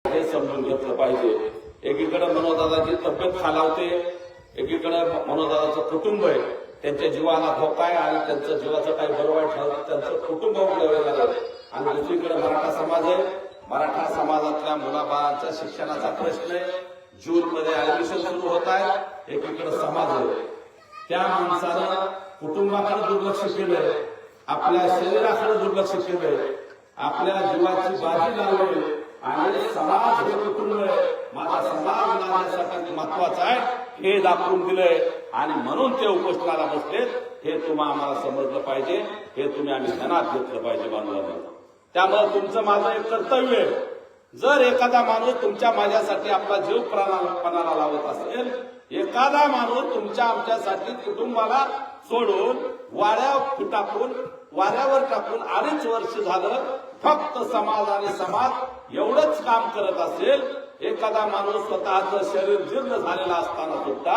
हे समजून घेतलं पाहिजे। एकीकडे मनोजदादाची तब्येत खालावते, एकीकडे मनोजदादाचं कुटुंब आहे, त्यांच्या जीवाला धोका आहे आणि त्यांचं जीवाचं काही बरं वाईट ठरलं त्यांचं कुटुंब उडवलं झालं। आणि दुसरीकडे मराठा समाज आहे, मराठा समाजातल्या मुलाबाळांच्या शिक्षणाचा प्रश्न आहे। जूनमध्ये ऍडमिशन सुरू होत आहे, एकीकडे समाज आहे। त्या माणसानं कुटुंबाकडे दुर्लक्ष केलंय, आपल्या शरीराकडे दुर्लक्ष केलंय, आपल्या जीवाची बाजी लावली आणि समाज हे कुटुंब आहे, माझा समाज माझ्यासाठी महत्वाचा आहे हे दाखवून दिलंय आणि म्हणून ते उपोषणाला बसलेत। हे तुम्हाला आम्हाला समजलं पाहिजे, हे तुम्ही आम्ही ध्यानात घेतलं पाहिजे बांधवांना। त्यामुळे तुमचं माझं एक कर्तव्य आहे, जर एखादा माणूस तुमच्या माझ्यासाठी आपला जीव पणाला लावत असेल, एखादा माणूस तुमच्या आमच्यासाठी कुटुंबाला सोडून वाऱ्यावर टाकून 2.5 वर्ष झालं फक्त समाज आणि समाज एवढंच काम करत असेल, एखादा माणूस स्वतःचं शरीर जीर्ण झालेला असताना सुद्धा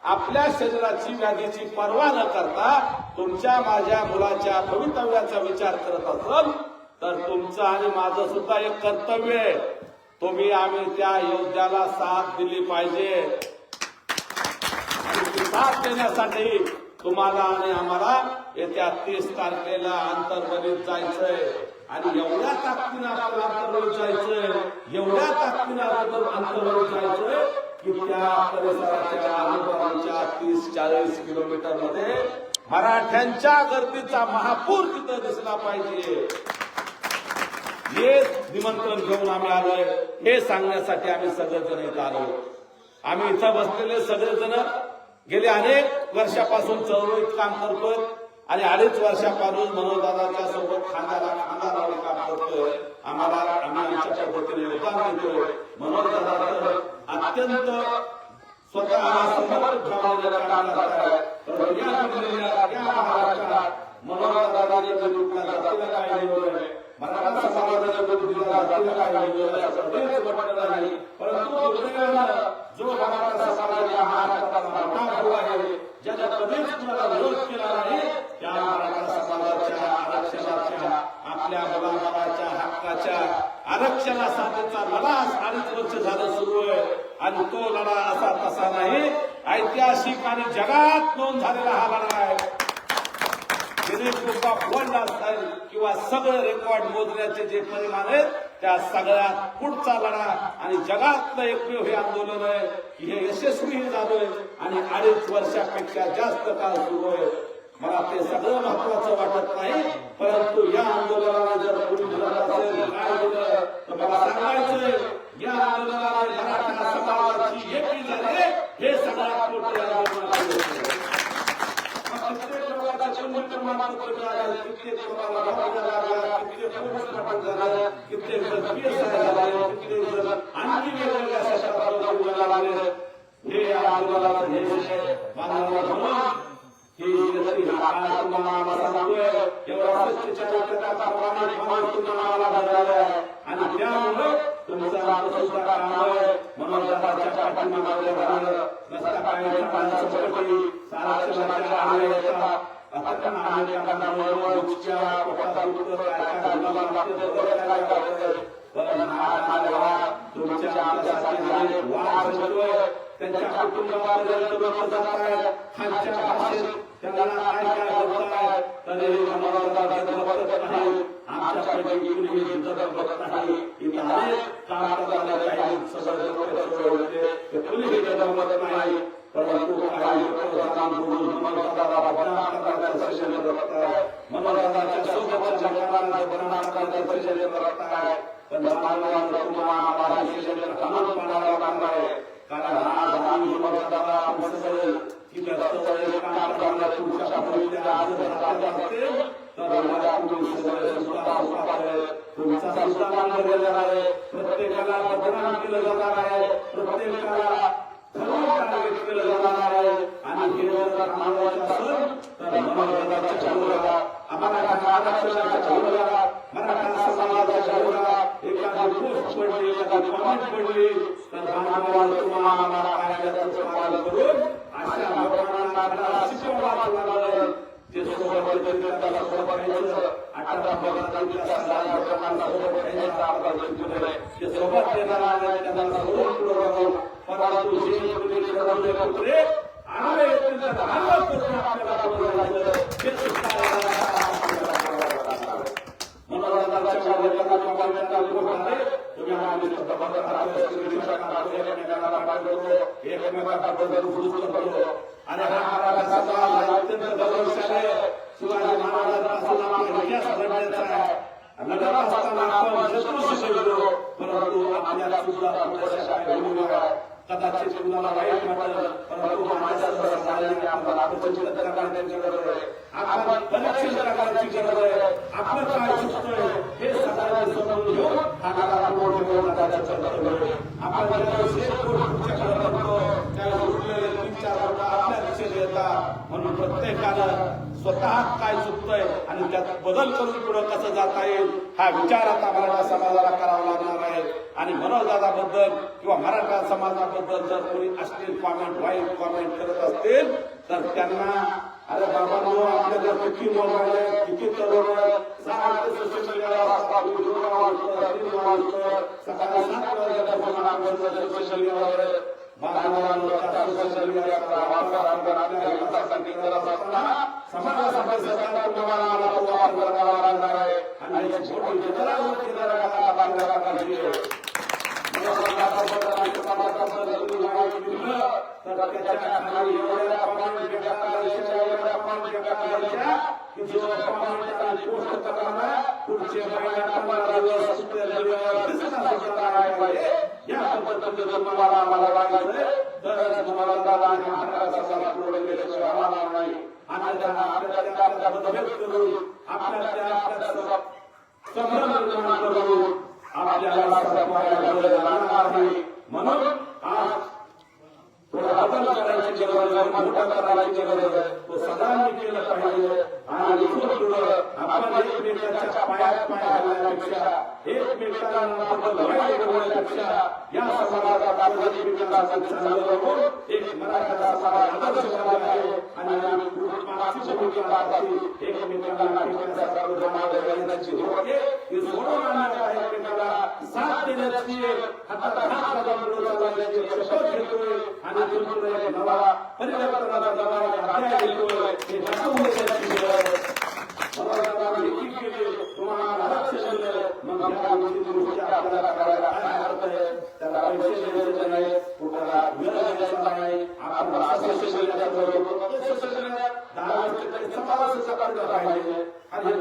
आपल्या शरीराची व्याधीची पर्वा न करता तुमच्या माझ्या मुलाच्या भवितव्याचा विचार करत असेल तर तुमचं आणि माझं सुद्धा एक कर्तव्य आहे, तुम्ही आम्ही त्या योद्ध्याला साथ दिली पाहिजे। आणि ती साथ देण्यासाठी तुम्हाला आणि आम्हाला येत्या 30 तारखेला अंतर्वलीत जायचंय आणि एवढ्या ताकदीनं आपल्याला अंतर्वलीत जायचंय, एवढ्या ताकदीनं अंतर्वलीत जायचंय की त्या परिसराच्या आजूबाजूच्या 30-40 किलोमीटर मध्ये मराठ्यांच्या गर्दीचा महापूर तिथं दिसला पाहिजे। हे निमंत्रण घेऊन आम्ही आलोय, हे सांगण्यासाठी आम्ही सगळेजण इथं आलो। आम्ही इथं बसलेले सगळेजण गेले अनेक वर्षापासून चळवळीत काम करतोय आणि 2.5 वर्षापासून मनोजदादाच्या सोबत खांद्याला खांदा लावून काम करतोय। आम्ही आमच्या पद्धतीने योगदान देतोय। मनोजदादा अत्यंत स्वतःला समर्पित भावनेनं काम करताय। तर या महाराष्ट्रात मनोजदादाने विरोधला जातीला काय निवडलं, मराठा समाजाच्या विरोधीला जातीला काय निवडलं असं कधीच म्हटलं नाही, परंतु दुर्दैवानं जो मराठा समाजाच्या महाराष्ट्राचा मोठा भाऊ आहे, ज्याने कधीच कुणाला विरोध केला नाही, त्या मराठा समाजाच्या आरक्षणाच्या, आपल्या मुलाबाळाच्या हक्काच्या आरक्षणासाठीचा लढा 2.5 वर्ष झालं सुरू आहे आणि तो लढा असा तसा नाही, ऐतिहासिक आणि जगात नोंद झालेला हा लढा आहे। गिनीज बुक ऑफ वर्ल्ड असेल किंवा सगळं रेकॉर्ड मोजण्याचे जे परिमाण आहेत त्या सगळ्यात पुढचा लढा आणि जगातलं एकमेव हे आंदोलन आहे की हे यशस्वी झालंय आणि 2.5 वर्षापेक्षा जास्त काळ सुरू आहे। मला ते सगळं महत्वाचं वाटत नाही, परंतु या आंदोलनाला जर कोणी म्हणत असेल काय दिलं तर मला सांगायचंय, या आंदोलनाने मराठा समाजाची एकी झाली, हे सगळ्यात मोठे आंदोलन आहे। कित्येक लोकांच्या प्रमाणपत्र मिळालं, कित्येक लोकांना दवाखाना लागला, कित्येक पोलीस पाटील झालं, कित्येक जण PSI झाले, कित्येक जण आणखी वेगवेगळ्या क्षेत्रात लागले। हे आंदोलनाचं हे विषय मानवाला म्हणून ही काळ तुम्हाला सांगतोय, एवढा 47% माणूस तुम्हाला भरलेला आहे आणि त्यामुळे तुमचं आत्मसुद्धा काम आहे। मनोजदादाच्या पाठीमागे राहणं, रस्ता काय पाण्याची आरक्षणाच्या आले येतात, आता आम्ही त्यांना मनोजच्या पोटात दुखतं काय गुन्हा लागते, पण हा तुमच्या आमच्यासाठी वाद घडतोय, त्यांच्या कुटुंबापर्यंत लोक जात आहेत, खालच्या भाषेत त्यांना काय होताय तरी मनोजदादा बघत नाही, आमच्यापैकी कुणी जिद्द बघत नाही। इथं अनेक काम करणारे काही सगळे होते कुणीही बघत नाही, परंतु काही लोक मनोजदादाला बदनाम करण्याचं षडयंत्र करतायत, मनोजदादाच्या सोबतच्या लोकांना बदनाम करण्याचं षडयंत्र करतायत। पण बांधवांनो, तुम्हाला हे षडयंत्र हाणून पाडावं लागणार आहे, कारण आज आम्ही मनोजदादा आपण सगळे इथं काम करणाऱ्या तुमच्या मुलीला आज असतील तर मला तुम्ही सगळे तुमचा सुद्धा मान भरला आहे, प्रत्येकाला बदनाम केलं जाणार आहे, प्रत्येकाला टार्गेट केलं जाणार आहे आणि हे जर थांबवायचं असेल तर मनोजदादाच्या विरोधात, मराठा आरक्षणाच्या विरोधात, मराठा समाजाच्या विरोधात एखादी पोस्ट पडली, एखादी कॉमेंट पडली तर बांधवांनो, तुम्हाला कायद्याचं पालन करून अशा लोकांना शिकवावं लागेल। ते सोबत येतील त्यांना सोबत घ्यायचं, 18 वर्षातील सगळ्या लोकांना सोबत घ्यायचं आपलं लक्ष्य आहे. ते सोबत येणार नाही त्यांना सोडून पुढे जाऊ, परंतु जे तुम्ही ठरवले पुत्रे आले येतील तर आलं करून आपल्याला पुढे जायचं हे सुद्धा मनोरंजनाच्या वडिलांना पाहिजेला गोष्ट आहे. तुम्ही आम्ही स्वतःबद्दल एकमेकांना पाठवतो, एकमेकांबद्दल खुश करतो आणि हा मराठा समाज अत्यंत गौरवशाली शिवाजी महाराजांपासून आपला इतिहास घडण्याचा आहे. नगर असताना आपण शत्रूशी लढलो, परंतु आपल्याला सुद्धा थोड्याशा काही भूमिका कदाचित कुणाला वाईट वाटेल, परंतु माझ्या समाजाने आपल्याला आत्मचिंतन करण्याची गरज आहे. आपण परीक्षण करण्याची गरज आहे. आपलं काय चुकतंय हे सगळ्यांनी समजून घेऊन हाताला मोठे करण्याचं कर्तव्य आहे. आपण ज्यावेळेस एक गोष्टीच्या करतो त्यावेळेस उरलेले 3-4 लोक आपल्या दिशेने येतात. म्हणून प्रत्येकानं स्वतः काय चुकतंय आणि त्यात बदल करून पुढे कसं जाता येईल हा विचार आता मराठा समाजाला करावा लागणार आहे. आणि मनोजदादाबद्दल किंवा मराठा समाजाबद्दल जर कोणी अश्लील कॉमेंट वाईट कॉमेंट करत असतील तर त्यांना अरे बाबांनो आपल्याला किती मोबाईल आहे, किती तरुण आहे, सकाळी सोशल मीडियावर असतात, व्हिडिओ वाचतो, सकाळी 7 वाजल्यापासून आपण सोशल मीडियावर सोशल मीडियाचा वापर आपल्या हितासाठी करत असताना समाजासाठी सरकार तुम्हाला वापर करावा लागणार आहे. आणि याची छोटी जनरागती करायला पाहिजे. तर त्याच्या खाली एवढ्या कॉमेंट की जो कॉमेंट आणि पोस्ट करणारा पुढचे 15 दिवस या पद्धतीने तुम्हाला आम्हाला वागायचंय तर तुम्हाला दादा आणि मराठा समाज पुढे गेल्याशिवाय राहणार नाही. आपल्याला संभ्रम निर्माण करून आपल्याला लागणार नाही. म्हणून आज थोडा बदल करायची गरज आहे, मोठा करायची गरज आहे. तो सगळ्यांनी केलं पाहिजे. आणि इथून आपण एकमेकांच्या पायात पाय घालण्यापेक्षा एकमेकांना वाईट करण्यापेक्षा या समाजाला एकमेकांना चांगलं करून एक मराठा समाज आदर्श समाज आहे. आणि आम्ही भूमिका दाखवली एकमेकांना घेण्याची होते ही सोडून आणण्याचा एकमेकांना साथ देण्याची हातात हात घालून चालण्याची शपथ घेतोय आणि तुमचा एक नवा परिवर्तनाचा नवा अध्याय घेतोय. हे दाखवून देण्याची गरज आहे. तुम्हाला आरक्षण दिलं मग त्या गोष्टी आपल्याला करायला काय अर्थ आहे? त्याला पैसे द्यायचे नाही, कुणाला वेळ द्यायचा नाही. आपण असं सोशल समाज सकाळला पाहिजे. आणि हे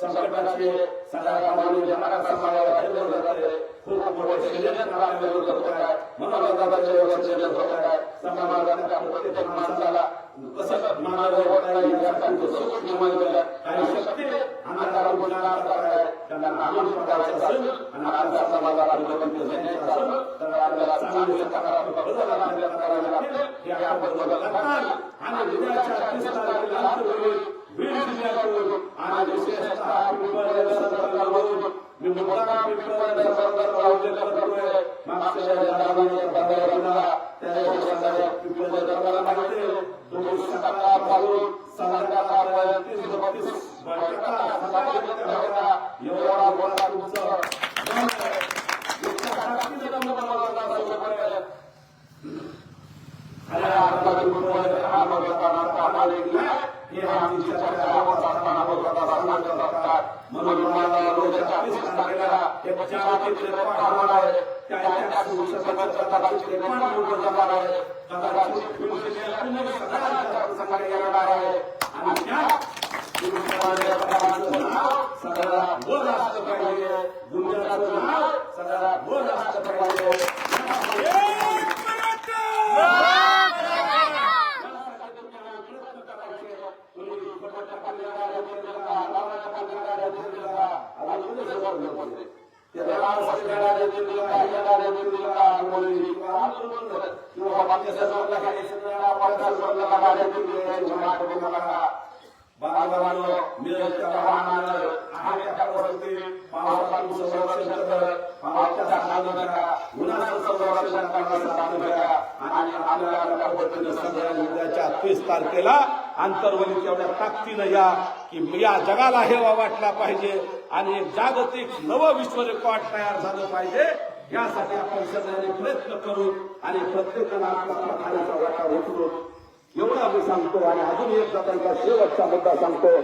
संकटाचे सगळ्या कामाने जनाला समाजाला ठेवलं जाते. खूप मोठे षडयंत्र आपल्याला होत आहे. मनोरंजनाचे षडयंत्र होत आहे. समाजाच्या प्रत्येक माणसाला कसं मानव होता येईल यासाठी सूक्ष्म मानलेलं काही शक्ती अंधारावर गुन्हा करताय. त्यांना आणून पडायचं असेल आणि आपल्या समाजाला बदल द्यायचं असेल तर आपल्याला चांगले सकारात्मक बदल आपल्याला करावे लागतील. हे आपण बदल करतात आणि उद्याच्या 30 तारखेला अंतर्गत बीड जिल्ह्यातून आणि विशेषतः पिंपळनेर संदर्भावरून मी मुद्दा पिंपळनेर संदर्भाचा उल्लेख करतोय. मागच्या जानेवारी 15 त्या पिंपळनेर माहिती तुम्ही सकाळपासून संध्याकाळपर्यंत 30-32 बैठका एवढा मोठा तुमचं म्हणून मला रोजच्या 24 तारखेला एक जागतिक रेकॉर्ड होणार आहे. त्या कदाचित रेकॉर्ड लोक जमणार आहे. कदाचित संघटना येणार आहे. आणि त्या नाव सगळ्याला वर असलं पाहिजे. दुनियाचं नाव सगळ्याला वर असलं पाहिजे. बांधवांनो मिळत्या वाहनानं आहे परिस्थिती पावसाचं संरक्षण करा. पावसाच्या साधनांना गुन्ह्याचं संरक्षण करण्याचं साधन करा. आणि आपल्याला पद्धतीनं सगळ्यांनी उद्याच्या 30 तारखेला आंतरवलीत एवढ्या ताकदीनं या की या जगाला हेवा वाटला पाहिजे आणि एक जागतिक नवं विश्व रेकॉर्ड तयार झालं पाहिजे. यासाठी आपण सगळ्यांनी प्रयत्न करू आणि प्रत्येकाला आपला खाण्याचा वाटा उचलू एवढा मी सांगतो. आणि अजून एक त्यांचा शेवटचा मुद्दा सांगतो.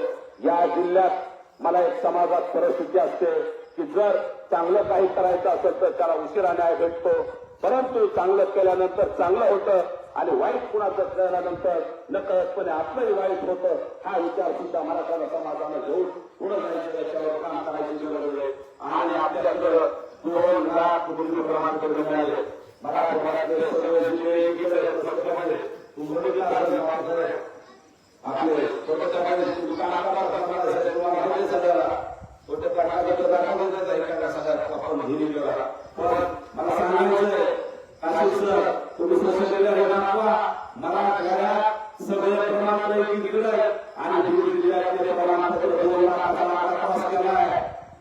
या जिल्ह्यात मला एक समाजात परिस्थिती असते की जर चांगलं काही करायचं असेल तर त्याला उशिरा न्याय भेटतो, परंतु चांगलं केल्यानंतर चांगलं होतं आणि वाईट कुणाचं केल्यानंतर नकळतपणे आपलंही वाईट होतं. हा विचार सुद्धा मराठा समाजानं घेऊन पुढे जायचं, त्याच्यावर काम करायची गरज आहे. आणि आपल्याकडं 2 लाख कुटुंब प्रमाणपत्र मिळाले. मराठवाड्यातले सगळे जिल्हे आपले छोट्या दुकान छोट्या प्रकारचं दाखवलं एखाद्या सगळ्यात आपण हिरी केला. पण मला सांगायचंय काशीचं तुम्ही सगळे दाखवा मराठवाड्यात सगळे प्रमाणपत्र किती आणि बीड जिल्ह्यातले प्रमाणपत्र 2 लाखाचा पास केलाय.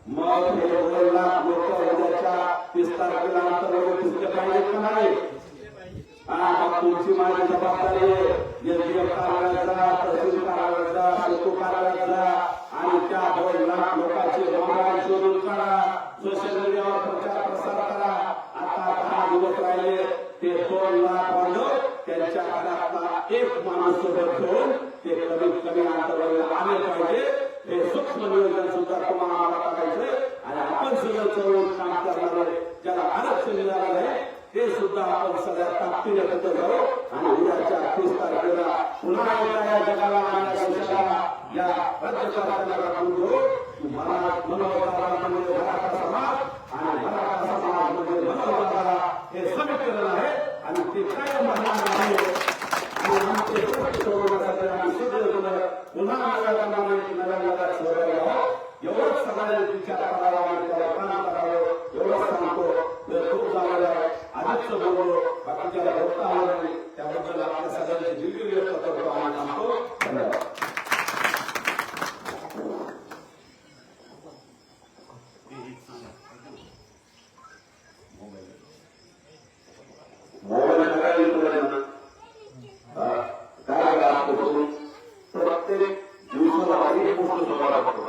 मग हे 2 लाख लोक उद्याच्या 30 तारखेला अंतर्गत पुस्तक पाहिजे का नाही? तुमची माझी जबाबदारी आहे. एसडीएम कार्यालयाचा, तहसील कार्यालयाचा, सेतू कार्यालयाचा आणि त्या 2 लाख लोकांचे मोबाईल शोधून काढा, सोशल मीडियावर प्रचार प्रसार करा. आता 10 दिवस राहिले ते 2 लाख वाढव त्यांच्या घरातला एक माणूस सोबत घेऊन ते कमीत कमी अंतरावर आले पाहिजे. हे सूक्ष्म नियोजन सुद्धा तुम्हाला करायचंय आणि आपण सगळं चळवून काम करणार ज्याला आरक्षण मिळालं आहे ते सुद्धा आपण सगळ्या ताकदीने करत जाऊ. आणि उद्याच्या 30 तारखेला पुन्हा एकदा या जगाला या राज्यकर्त्यांना राखून घेऊ. मनोबल म्हणजे मराठा समाज आणि मराठा समाज म्हणजे मनोबल हे समीकरण आहे आणि ते काय म्हणणार आहे. आणि आमचे सोडवण्यासाठी आम्ही सगळे पुन्हा नव्या सोडायला एवढंच सगळ्यांनी विचार करावा आणि त्याला काम करावं एवढंच सांगतो. खूप झालेलं आहे. आधीच बोललो बाकीच्या होता आला नाही त्याबद्दल आपल्या सगळ्यांची दिलगिरी व्यक्त करतो आणि सांगतो. धन्यवाद. प्रत्येक दिवसाला अनेक गोष्ट सोडायला पडतो.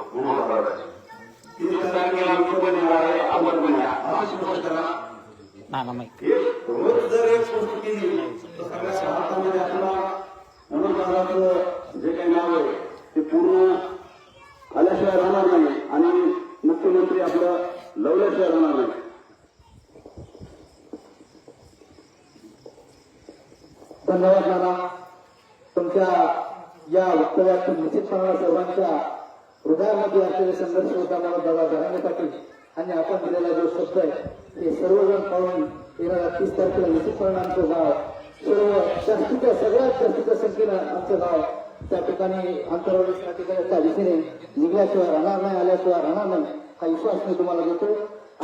रोज जर एक गोष्ट केली तर सगळ्या भारतामध्ये आपला मनोबलाचं जे काही नाव आहे ते पूर्ण आल्याशिवाय राहणार नाही आणि मुख्यमंत्री आपलं लवल्याशिवाय राहणार नाही. धन्यवाद दादा. तुमच्या या वक्तव्यातून निश्चितपणे सर्वांच्या हृदयामध्ये असलेले संघर्ष होता मला दादा जाणण्यासाठी आणि आपण दिलेला जो शब्द आहे ते सर्वजण पाहून येणाऱ्या 30 तारखेला निश्चितपणे आमचं गाव सर्व सगळ्यात जास्तीच्या संख्येनं आमचं गाव त्या ठिकाणी आंतरराष्ट्रीय त्या दिशेने निघल्याशिवाय राहणार नाही, आल्याशिवाय राहणार नाही हा विश्वास मी तुम्हाला देतो.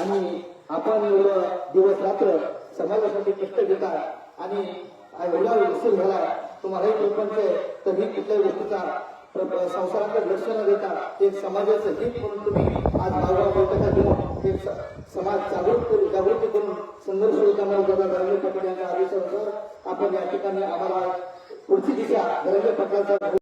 आणि आपण एवढं दिवस रात्र समाजासाठी कष्ट घेता आणि एवढा विकसित झाला तुम्हालाही प्रपंच आहे तर ही कुठल्याही गोष्टीचा संसाराकडे लक्ष न देता एक समाजाचं हित म्हणून तुम्ही आज गावगाव बैठका घेऊन एक समाज जागृती करून संघर्ष होताना दादा धर्मे पाटील यांच्या आदेशानुसार आपण या ठिकाणी आम्हाला पुढची दिशा धर्मे पाटलांचा